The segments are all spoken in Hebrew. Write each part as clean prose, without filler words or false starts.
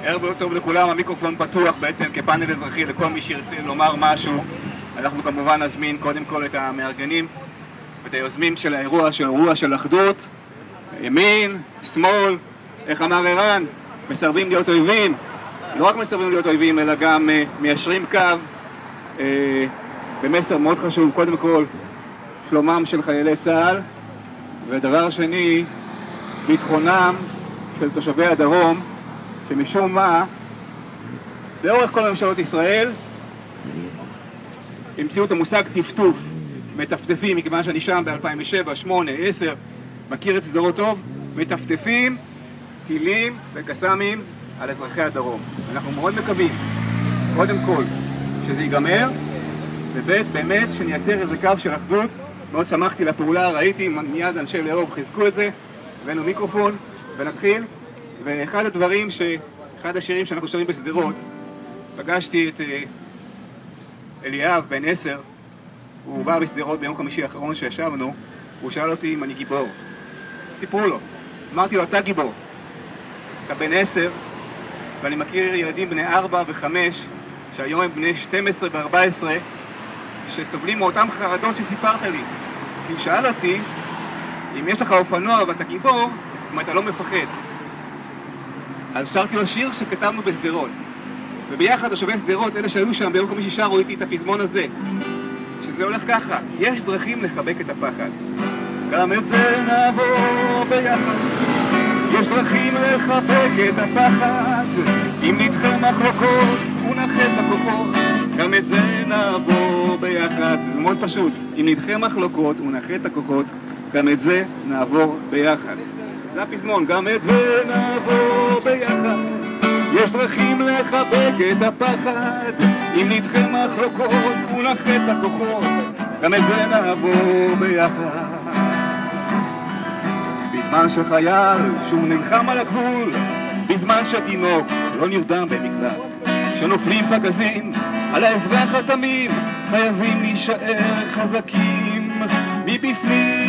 ערב טוב לכולם, המיקרופון פתוח בעצם כפאנל אזרחי לכל מי שירצה לומר משהו. אנחנו כמובן נזמין קודם כל את המארגנים ואת היוזמים של האירוע של אחדות, ימין, שמאל, איך אמר ערן, מסרבים להיות אויבים, לא רק מסרבים להיות אויבים אלא גם מיישרים קו במסר מאוד חשוב, קודם כל שלומם של חיילי צה"ל, ודבר שני, ביטחונם של תושבי הדרום, שמשום מה, לאורך כל ממשלות ישראל, המציאו את המושג טפטוף, מטפטפים, מכיוון שאני שם ב-2007, 2008, 2010, מכיר את סדרות טוב, מטפטפים, טילים וקסאמים על אזרחי הדרום. אנחנו מאוד מקווים, קודם כל, שזה ייגמר, ובית באמת שנייצר איזה קו של אחדות. מאוד שמחתי לפעולה, ראיתי מיד אנשי לאהוב חיזקו את זה, הבאנו מיקרופון ונתחיל. ואחד הדברים, אחד השירים שאנחנו שרים בסדרות, פגשתי את אליאב בן 10, הוא בא בסדרות ביום חמישי האחרון שישבנו, הוא שאל אותי אם אני גיבור. סיפרו לו, אמרתי לו, אתה גיבור. אתה בן 10, ואני מכיר ילדים בני 4 ו-5, שהיום הם בני 12 ו-14, שסובלים מאותם חרדות שסיפרת לי. כי הוא שאל אותי, אם יש לך אופנוע ואתה גיבור, אם אתה לא מפחד. אז שרתי לו שיר שכתבנו בסדרות. וביחד תושבי סדרות, אלה שהיו שם ביום חמישי שרו איתי את הפזמון הזה. שזה הולך ככה, יש דרכים לחבק את הפחד. גם את זה נעבור ביחד. יש דרכים לחבק את הפחד. אם נדחה מחלוקות ונאחד את הכוחות. גם את זה נעבור ביחד. זה מאוד פשוט. אם נדחה מחלוקות ונאחד את הכוחות, גם את זה נעבור ביחד. זה הפזמון, גם את זה נעבור ביחד. יש דרכים לחבק את הפחד. אם נדחה מחלוקות ונאחד את הכוחות, גם את זה נעבור ביחד. בזמן שחייל שהוא נלחם על הגבול, בזמן שתינוק לא נרדם במקלט, שנופלים פגזים על האזרח התמים, חייבים להישאר חזקים מבפנים.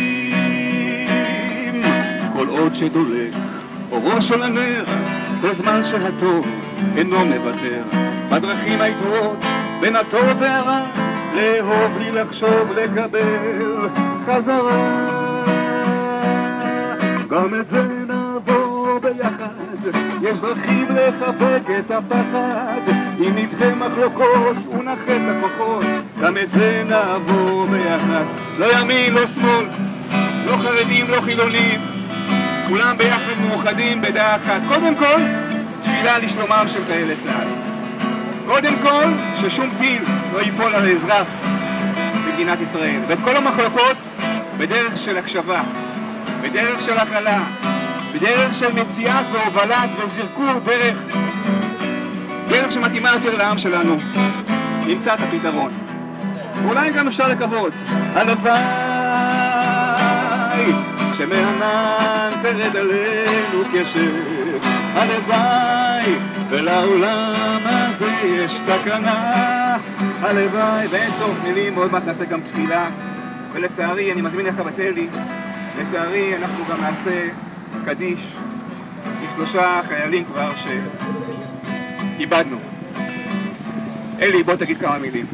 כל עוד שדולק אורו של הנר, בזמן שהטוב אינו מוותר, בדרכים הידועות בין הטוב והרע, לאהוב בלי לחשוב לקבל חזרה. גם את זה נעבור ביחד, יש דרכים לחבק את הפחד. אם נדחה מחלוקות ונאחד את הכוחות, גם את זה נעבור ביחד. לא ימין, לא שמאל, לא חרדים, לא חילונים, כולם ביחד מאוחדים בדעה אחת. קודם כל, תפילה לשלומם של חיילי צה"ל. קודם כל, ששום טיל לא ייפול על האזרח במדינת ישראל. ואת כל המחלוקות בדרך של הקשבה, בדרך של הכלה, בדרך של מציאת והובלת וזרקור דרך שמתאימה יותר לעם שלנו, נמצא את הפתרון. ואולי גם אפשר לקוות, הלוואי שמענן תרד עלינו קשב, הלוואי ולעולם הזה יש תקנה, הלוואי. ואין סוף מילים, עוד מעט נעשה גם תפילה. ולצערי, אני מזמין לך בטלי, לצערי אנחנו גם נעשה קדיש עם 3 חיילים כבר שאיבדנו. אלי, בוא תגיד כמה מילים.